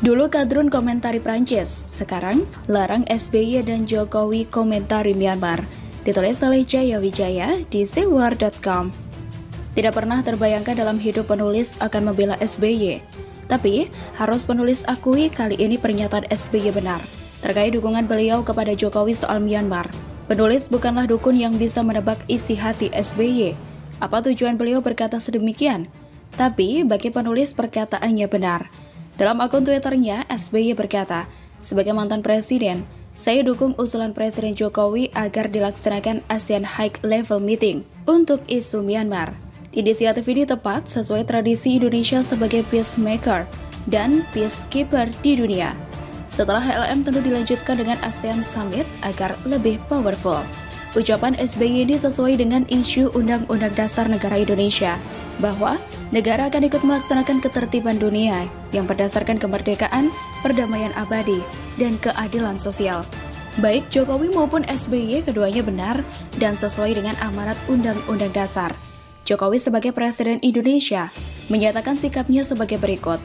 Dulu Kadrun komentari Prancis, sekarang larang SBY dan Jokowi komentari Myanmar. Ditulis oleh Jaya Wijaya di sewar.com. Tidak pernah terbayangkan dalam hidup penulis akan membela SBY. Tapi, harus penulis akui kali ini pernyataan SBY benar terkait dukungan beliau kepada Jokowi soal Myanmar. Penulis bukanlah dukun yang bisa menebak isi hati SBY. Apa tujuan beliau berkata sedemikian? Tapi, bagi penulis perkataannya benar. Dalam akun Twitternya, SBY berkata, sebagai mantan presiden, saya dukung usulan Presiden Jokowi agar dilaksanakan ASEAN High Level Meeting untuk isu Myanmar. Inisiatif ini tepat sesuai tradisi Indonesia sebagai peacemaker dan peacekeeper di dunia. Setelah HLM tentu dilanjutkan dengan ASEAN Summit agar lebih powerful. Ucapan SBY ini sesuai dengan isu Undang-Undang Dasar Negara Indonesia, bahwa negara akan ikut melaksanakan ketertiban dunia yang berdasarkan kemerdekaan, perdamaian abadi, dan keadilan sosial. Baik Jokowi maupun SBY keduanya benar dan sesuai dengan amanat Undang-Undang Dasar. Jokowi sebagai Presiden Indonesia menyatakan sikapnya sebagai berikut.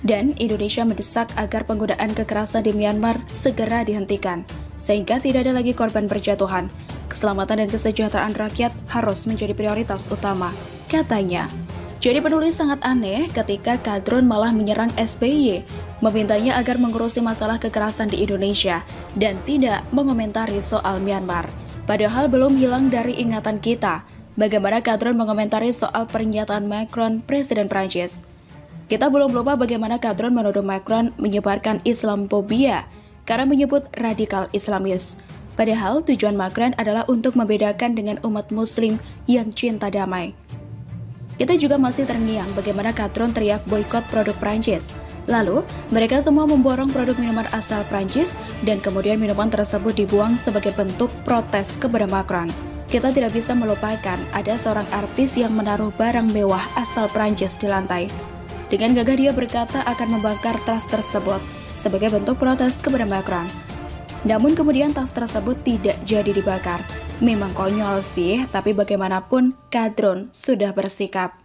Dan Indonesia mendesak agar penggunaan kekerasan di Myanmar segera dihentikan, sehingga tidak ada lagi korban berjatuhan. Keselamatan dan kesejahteraan rakyat harus menjadi prioritas utama, katanya. Jadi penulis sangat aneh ketika Kadrun malah menyerang SBY, memintanya agar mengurusi masalah kekerasan di Indonesia dan tidak mengomentari soal Myanmar. Padahal belum hilang dari ingatan kita, bagaimana Kadrun mengomentari soal pernyataan Macron, Presiden Prancis. Kita belum lupa bagaimana Kadrun menuduh Macron menyebarkan Islamophobia karena menyebut radikal Islamis. Padahal tujuan Macron adalah untuk membedakan dengan umat muslim yang cinta damai. Kita juga masih terngiang bagaimana Kadrun teriak boikot produk Prancis. Lalu, mereka semua memborong produk minuman asal Prancis dan kemudian minuman tersebut dibuang sebagai bentuk protes kepada Macron. Kita tidak bisa melupakan ada seorang artis yang menaruh barang mewah asal Prancis di lantai. Dengan gagah dia berkata akan membakar tas tersebut sebagai bentuk protes kepada Macron. Namun kemudian tas tersebut tidak jadi dibakar. Memang konyol sih, tapi bagaimanapun Kadrun sudah bersikap.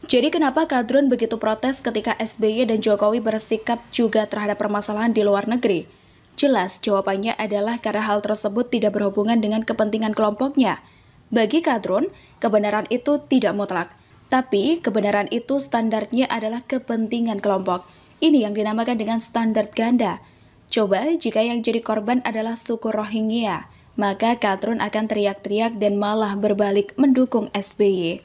Jadi kenapa Kadrun begitu protes ketika SBY dan Jokowi bersikap juga terhadap permasalahan di luar negeri? Jelas jawabannya adalah karena hal tersebut tidak berhubungan dengan kepentingan kelompoknya. Bagi Kadrun, kebenaran itu tidak mutlak. Tapi kebenaran itu standarnya adalah kepentingan kelompok. Ini yang dinamakan dengan standar ganda. Coba jika yang jadi korban adalah suku Rohingya, maka Kadrun akan teriak-teriak dan malah berbalik mendukung SBY.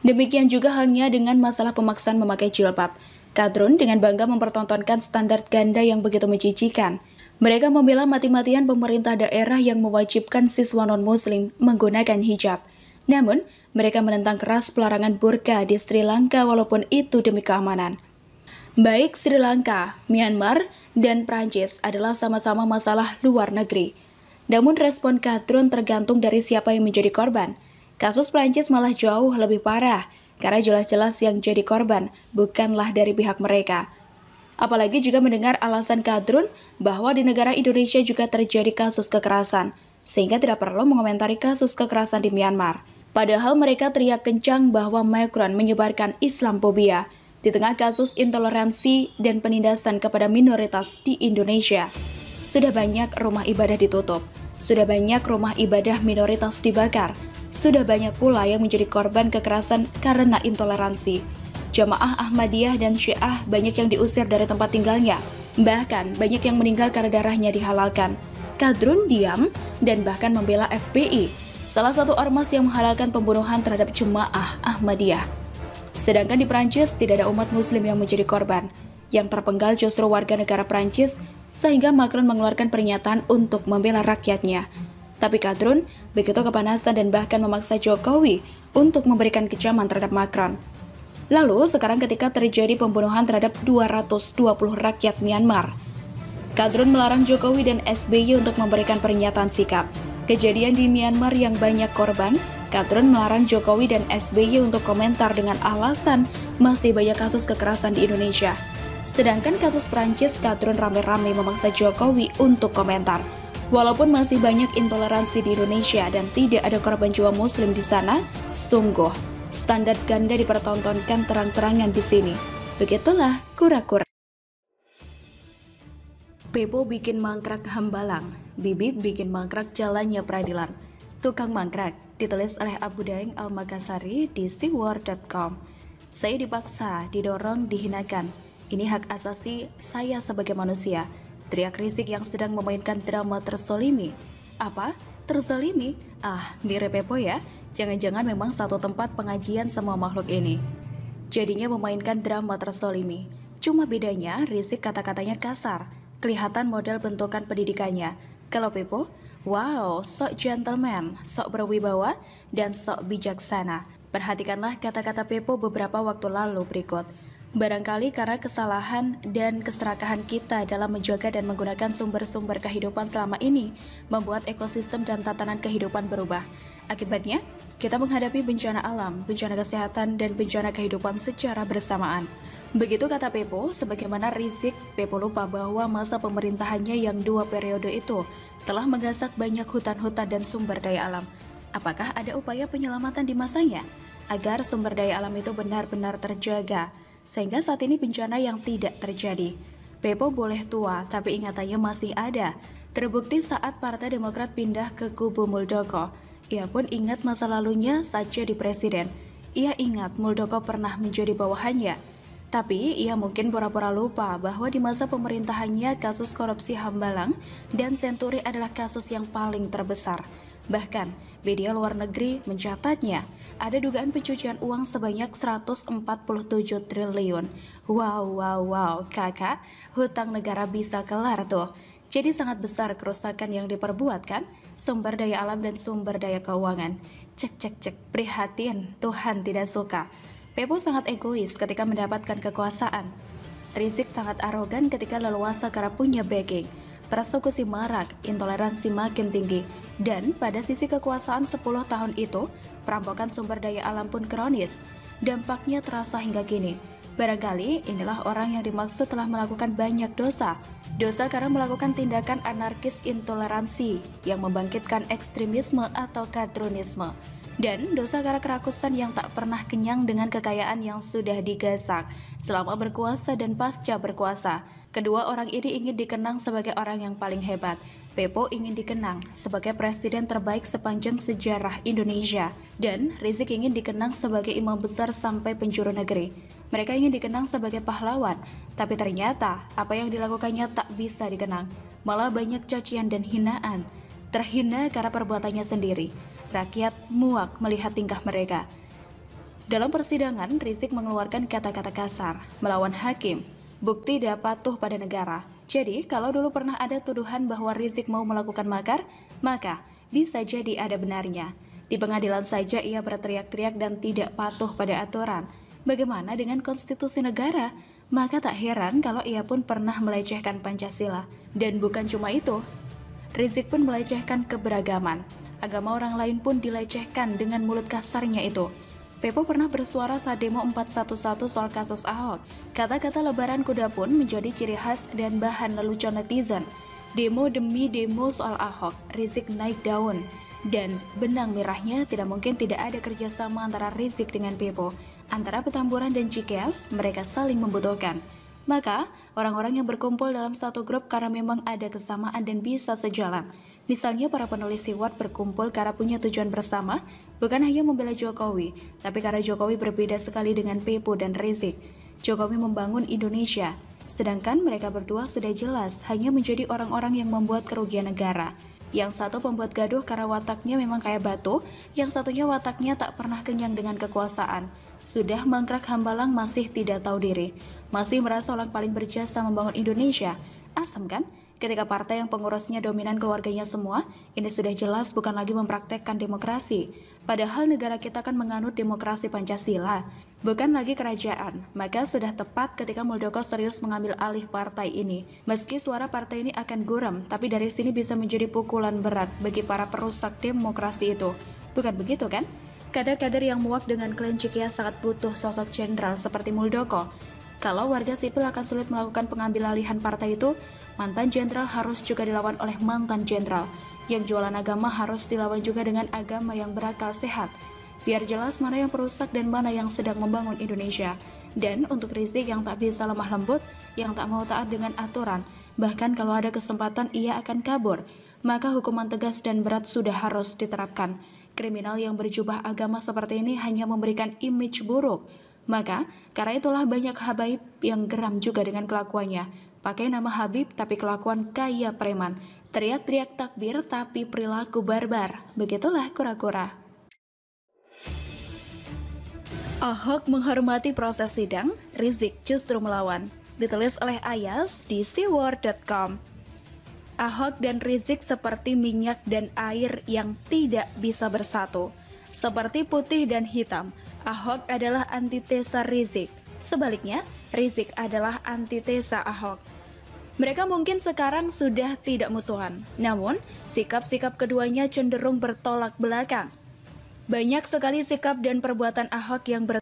Demikian juga halnya dengan masalah pemaksaan memakai jilbab. Kadrun dengan bangga mempertontonkan standar ganda yang begitu menjijikan. Mereka membela mati-matian pemerintah daerah yang mewajibkan siswa non-muslim menggunakan hijab. Namun, mereka menentang keras pelarangan burka di Sri Lanka walaupun itu demi keamanan. Baik Sri Lanka, Myanmar, dan Prancis adalah sama-sama masalah luar negeri. Namun respon Kadrun tergantung dari siapa yang menjadi korban. Kasus Prancis malah jauh lebih parah, karena jelas-jelas yang jadi korban bukanlah dari pihak mereka. Apalagi juga mendengar alasan Kadrun bahwa di negara Indonesia juga terjadi kasus kekerasan, sehingga tidak perlu mengomentari kasus kekerasan di Myanmar. Padahal mereka teriak kencang bahwa Macron menyebarkan Islamophobia di tengah kasus intoleransi dan penindasan kepada minoritas di Indonesia. Sudah banyak rumah ibadah ditutup, sudah banyak rumah ibadah minoritas dibakar, sudah banyak pula yang menjadi korban kekerasan karena intoleransi. Jamaah Ahmadiyah dan Syiah banyak yang diusir dari tempat tinggalnya, bahkan banyak yang meninggal karena darahnya dihalalkan. Kadrun diam dan bahkan membela FPI, salah satu ormas yang menghalalkan pembunuhan terhadap jemaah Ahmadiyah. Sedangkan di Prancis tidak ada umat muslim yang menjadi korban. Yang terpenggal justru warga negara Prancis, sehingga Macron mengeluarkan pernyataan untuk membela rakyatnya. Tapi Kadrun begitu kepanasan dan bahkan memaksa Jokowi untuk memberikan kecaman terhadap Macron. Lalu sekarang ketika terjadi pembunuhan terhadap 220 rakyat Myanmar, Kadrun melarang Jokowi dan SBY untuk memberikan pernyataan sikap. Kejadian di Myanmar yang banyak korban, Kadrun melarang Jokowi dan SBY untuk komentar dengan alasan masih banyak kasus kekerasan di Indonesia. Sedangkan kasus Prancis, Kadrun rame-rame memaksa Jokowi untuk komentar. Walaupun masih banyak intoleransi di Indonesia dan tidak ada korban jiwa muslim di sana, sungguh standar ganda dipertontonkan terang-terangan di sini. Begitulah kura-kura. Pepo bikin mangkrak Hambalang, Bibip bikin mangkrak jalannya peradilan. Tukang mangkrak, ditulis oleh Abu Daeng Al-Makassari di SeaWorld.com. Saya dipaksa, didorong, dihinakan. Ini hak asasi saya sebagai manusia. Teriak Rizik yang sedang memainkan drama tersolimi. Apa? Tersolimi? Ah, mirip Pepo ya? Jangan-jangan memang satu tempat pengajian semua makhluk ini. Jadinya memainkan drama tersolimi. Cuma bedanya Rizik kata-katanya kasar. Kelihatan model bentukan pendidikannya. Kalau Pepo, wow, sok gentleman, sok berwibawa, dan sok bijaksana. Perhatikanlah kata-kata Pepo beberapa waktu lalu berikut. Barangkali karena kesalahan dan keserakahan kita dalam menjaga dan menggunakan sumber-sumber kehidupan selama ini, membuat ekosistem dan tatanan kehidupan berubah. Akibatnya, kita menghadapi bencana alam, bencana kesehatan, dan bencana kehidupan secara bersamaan. Begitu kata Pepo, sebagaimana Rizik, Pepo lupa bahwa masa pemerintahannya yang 2 periode itu telah menggasak banyak hutan-hutan dan sumber daya alam. Apakah ada upaya penyelamatan di masanya agar sumber daya alam itu benar-benar terjaga, sehingga saat ini bencana yang tidak terjadi? Pepo boleh tua, tapi ingatannya masih ada. Terbukti saat Partai Demokrat pindah ke kubu Muldoko. Ia pun ingat masa lalunya saat jadi presiden. Ia ingat Muldoko pernah menjadi bawahannya. Tapi ia mungkin pura-pura lupa bahwa di masa pemerintahannya kasus korupsi Hambalang dan Senturi adalah kasus yang paling terbesar. Bahkan, media luar negeri mencatatnya ada dugaan pencucian uang sebanyak 147 triliun. Wow, kakak, hutang negara bisa kelar tuh. Jadi sangat besar kerusakan yang diperbuat kan? Sumber daya alam dan sumber daya keuangan. Cek, prihatin, Tuhan tidak suka. Pepo sangat egois ketika mendapatkan kekuasaan. Rizik sangat arogan ketika leluasa karena punya backing. Persekusi marak, intoleransi makin tinggi. Dan pada sisi kekuasaan 10 tahun itu, perampokan sumber daya alam pun kronis. Dampaknya terasa hingga kini. Barangkali inilah orang yang dimaksud telah melakukan banyak dosa. Dosa karena melakukan tindakan anarkis intoleransi yang membangkitkan ekstremisme atau kadronisme. Dan dosa karena kerakusan yang tak pernah kenyang dengan kekayaan yang sudah digasak selama berkuasa dan pasca berkuasa. Kedua orang ini ingin dikenang sebagai orang yang paling hebat. Pepo ingin dikenang sebagai presiden terbaik sepanjang sejarah Indonesia. Dan Rizik ingin dikenang sebagai imam besar sampai penjuru negeri. Mereka ingin dikenang sebagai pahlawan. Tapi ternyata apa yang dilakukannya tak bisa dikenang. Malah banyak cacian dan hinaan. Terhina karena perbuatannya sendiri. Rakyat muak melihat tingkah mereka. Dalam persidangan, Rizik mengeluarkan kata-kata kasar, melawan hakim. Bukti tidak patuh pada negara. Jadi, kalau dulu pernah ada tuduhan bahwa Rizik mau melakukan makar, maka bisa jadi ada benarnya. Di pengadilan saja ia berteriak-teriak dan tidak patuh pada aturan. Bagaimana dengan konstitusi negara? Maka tak heran kalau ia pun pernah melecehkan Pancasila. Dan bukan cuma itu, Rizik pun melecehkan keberagaman. Agama orang lain pun dilecehkan dengan mulut kasarnya itu. Pepo pernah bersuara saat demo 411 soal kasus Ahok. Kata-kata lebaran kuda pun menjadi ciri khas dan bahan lelucon netizen. Demo demi demo soal Ahok, Rizik naik daun. Dan benang merahnya tidak mungkin tidak ada kerjasama antara Rizik dengan Pepo. Antara Petamburan dan Cikeas, mereka saling membutuhkan. Maka, orang-orang yang berkumpul dalam satu grup karena memang ada kesamaan dan bisa sejalan. Misalnya para penulis SeaWorld berkumpul karena punya tujuan bersama, bukan hanya membela Jokowi, tapi karena Jokowi berbeda sekali dengan Pepo dan Rizik. Jokowi membangun Indonesia, sedangkan mereka berdua sudah jelas hanya menjadi orang-orang yang membuat kerugian negara. Yang satu pembuat gaduh karena wataknya memang kayak batu, yang satunya wataknya tak pernah kenyang dengan kekuasaan. Sudah mangkrak Hambalang masih tidak tahu diri, masih merasa orang paling berjasa membangun Indonesia. Asam kan? Ketika partai yang pengurusnya dominan keluarganya semua, ini sudah jelas bukan lagi mempraktekkan demokrasi. Padahal negara kita kan menganut demokrasi Pancasila, bukan lagi kerajaan. Maka sudah tepat ketika Muldoko serius mengambil alih partai ini. Meski suara partai ini akan guram, tapi dari sini bisa menjadi pukulan berat bagi para perusak demokrasi itu. Bukan begitu kan? Kader-kader yang muak dengan klaim Cikeas sangat butuh sosok jenderal seperti Muldoko. Kalau warga sipil akan sulit melakukan pengambil alihan partai itu, mantan jenderal harus juga dilawan oleh mantan jenderal. Yang jualan agama harus dilawan juga dengan agama yang berakal sehat. Biar jelas mana yang perusak dan mana yang sedang membangun Indonesia. Dan untuk Rizik yang tak bisa lemah lembut, yang tak mau taat dengan aturan, Bahkan kalau ada kesempatan ia akan kabur. Maka hukuman tegas dan berat sudah harus diterapkan. Kriminal yang berjubah agama seperti ini hanya memberikan image buruk. Maka, karena itulah banyak habaib yang geram juga dengan kelakuannya. Pakai nama Habib tapi kelakuan kayak preman. Teriak-teriak takbir tapi perilaku barbar. Begitulah kura-kura. Ahok menghormati proses sidang, Rizik justru melawan. Ditulis oleh Ayas di SeaWorld.com. Ahok dan Rizik seperti minyak dan air yang tidak bisa bersatu. Seperti putih dan hitam, Ahok adalah antitesa Rizik. Sebaliknya, Rizik adalah antitesa Ahok. Mereka mungkin sekarang sudah tidak musuhan, namun sikap-sikap keduanya cenderung bertolak belakang. Banyak sekali sikap dan perbuatan Ahok yang